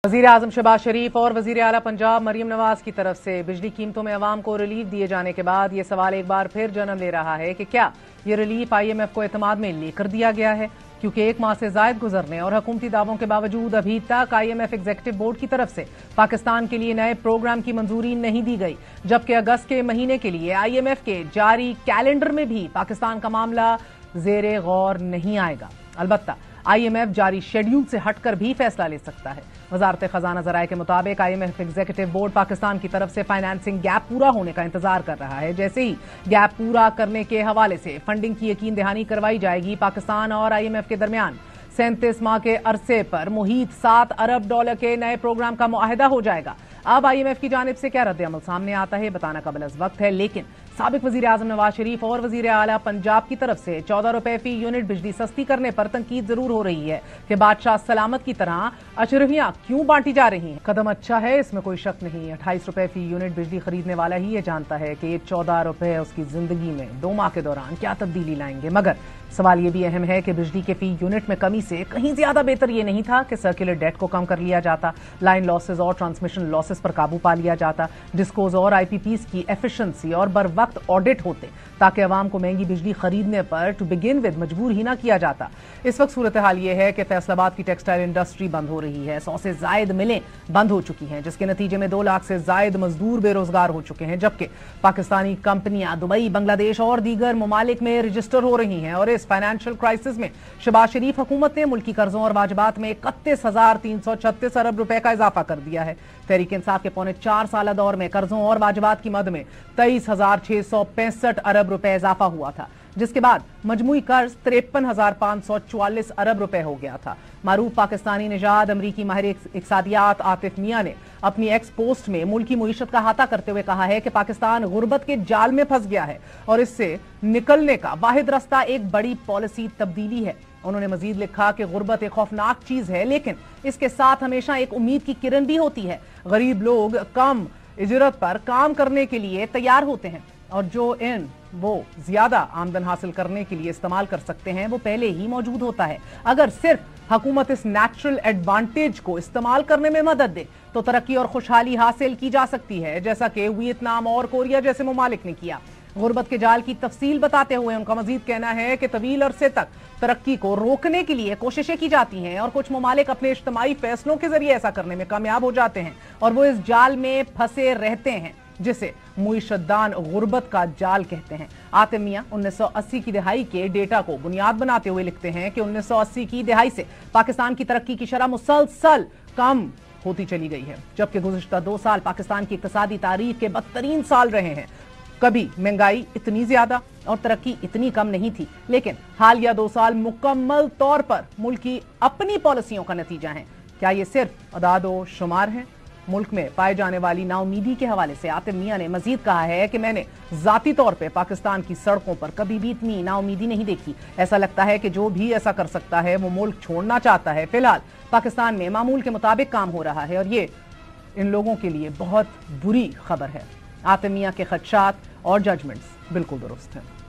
वज़ीर आज़म शहबाज शरीफ और वज़ीर आला पंजाब मरीम नवाज की तरफ से बिजली कीमतों में अवाम को रिलीफ दिए जाने के बाद ये सवाल एक बार फिर जन्म ले रहा है कि क्या ये रिलीफ IMF को एतमाद में लेकर दिया गया है, क्योंकि एक माह से ज़ायद गुजरने और हुकूमती दावों के बावजूद अभी तक IMF एग्जीक्यूटिव बोर्ड की तरफ से पाकिस्तान के लिए नए प्रोग्राम की मंजूरी नहीं दी गई, जबकि अगस्त के महीने के लिए IMF के जारी कैलेंडर में भी पाकिस्तान का मामला ज़ेरे गौर नहीं आएगा। अलबत्ता IMF जारी शेड्यूल से हटकर भी फैसला ले सकता है। वजारत खजाना ज़राए के मुताबिक IMF एग्जीक्यूटिव बोर्ड पाकिस्तान की तरफ से फाइनेंसिंग गैप पूरा होने का इंतजार कर रहा है। जैसे ही गैप पूरा करने के हवाले से फंडिंग की यकीन दहानी करवाई जाएगी, पाकिस्तान और IMF के दरमियान 37 माह के अरसे पर मुहित $7 अरब के नए प्रोग्राम का मुआहदा हो जाएगा। अब IMF की जानिब से क्या रद्द-ए-अमल सामने आता है बताना कबल अज़ वक्त है, लेकिन साबिक वज़ीर आज़म नवाज शरीफ और वज़ीर आला पंजाब की तरफ से 14 रुपए फी यूनिट बिजली सस्ती करने पर तनकीद जरूर हो रही है कि बादशाह सलामत की तरह अचरवियां क्यों बांटी जा रही हैं। कदम अच्छा है, इसमें कोई शक नहीं। 28 रुपए फी यूनिट बिजली खरीदने वाला ही ये जानता है कि ये 14 रुपए उसकी जिंदगी में 2 माह के दौरान क्या तब्दीली लाएंगे। मगर सवाल ये भी अहम है कि बिजली के फी यूनिट में कमी से कहीं ज्यादा बेहतर ये नहीं था कि सर्कुलर डेट को कम कर लिया जाता, लाइन लॉसेज और ट्रांसमिशन लॉसेज पर काबू पा लिया जाता, डिस्कोज और IPPs की एफिशिएंसी और बर वक्त ऑडिट होते, ताकि अवाम को महंगी बिजली खरीदने पर टू बिगिन विद मजबूर ही ना किया जाता। इस वक्त सूरत हाल ये है कि फैसलाबाद की टेक्सटाइल इंडस्ट्री बंद हो रही है, 100 से जायद मिलें बंद हो चुकी हैं, जिसके नतीजे में 2 लाख से जायद मजदूर बेरोजगार हो चुके हैं, जबकि पाकिस्तानी कंपनियां दुबई, बांग्लादेश और दीगर ममालिक में रजिस्टर हो रही हैं। और इस फाइनेंशियल क्राइसिस में शहबाज शरीफ हुकूमत ने मुल्की कर्जों और वाजबात में 31,336 अरब रुपए का इजाफा कर दिया है। तहरीक इंसाफ के पौने 4 साल दौर में कर्जों और वाजबात की मद में 23,665 अरब रुपए इजाफा हुआ था, जिसके बाद मजमूई कर्ज 53,544 अरब रुपए हो गया था। मारूफ पाकिस्तानी निजाद अमरीकी माहिर इक्तिसादियात आतिफ मियां ने अपनी एक्स पोस्ट में मुल्की मुईशत का अहाता करते हुए कहा है कि पाकिस्तान गुर्बत के जाल में फंस गया है और इससे निकलने का वाहिद रास्ता एक बड़ी पॉलिसी तब्दीली है। उन्होंने मजीद लिखा कि गुर्बत एक खौफनाक चीज है, लेकिन इसके साथ हमेशा एक उम्मीद की किरण भी होती है। गरीब लोग कम इजरत पर काम करने के लिए तैयार होते हैं और जो वो ज्यादा आमदन हासिल करने के लिए इस्तेमाल कर सकते हैं वो पहले ही मौजूद होता है। अगर सिर्फ हुकूमत इस नेचुरल एडवांटेज को इस्तेमाल करने में मदद दे तो तरक्की और खुशहाली हासिल की जा सकती है, जैसा कि वियतनाम और कोरिया जैसे ममालिक ने किया। गुर्बत के जाल की तफसील बताते हुए उनका मजीद कहना है कि तवील अरसे तक तरक्की को रोकने के लिए कोशिशें की जाती हैं और कुछ ममालिक अपने इज्तिमाई फैसलों के जरिए ऐसा करने में कामयाब हो जाते हैं और वो इस जाल में फंसे रहते हैं, जिसे मुईशतदान गुर्बत का जाल कहते हैं। आतिफ मियां 1980 की दहाई के डेटा को बुनियाद बनाते हुए लिखते हैं कि 1980 की दहाई से पाकिस्तान की तरक्की की शरह मुसलसल कम होती चली गई है, जबकि गुज़िश्ता 2 साल पाकिस्तान की इक़्तिसादी तारीख के बदतरीन साल रहे हैं। कभी महंगाई इतनी ज्यादा और तरक्की इतनी कम नहीं थी, लेकिन हालिया 2 साल मुकम्मल तौर पर मुल्क की अपनी पॉलिसियों का नतीजा है। क्या ये सिर्फ अदादो शुमार है? मुल्क में पाए जाने वाली नाउमीदी के हवाले से आतिफ मियां ने मजीद कहा है कि मैंने जाती तौर पे पाकिस्तान की सड़कों पर कभी भी इतनी नाउमीदी नहीं देखी। ऐसा लगता है कि जो भी ऐसा कर सकता है वो मुल्क छोड़ना चाहता है। फिलहाल पाकिस्तान में मामूल के मुताबिक काम हो रहा है और ये इन लोगों के लिए बहुत बुरी खबर है। आतिफ मियां के खदशात और जजमेंट्स बिल्कुल दुरुस्त हैं।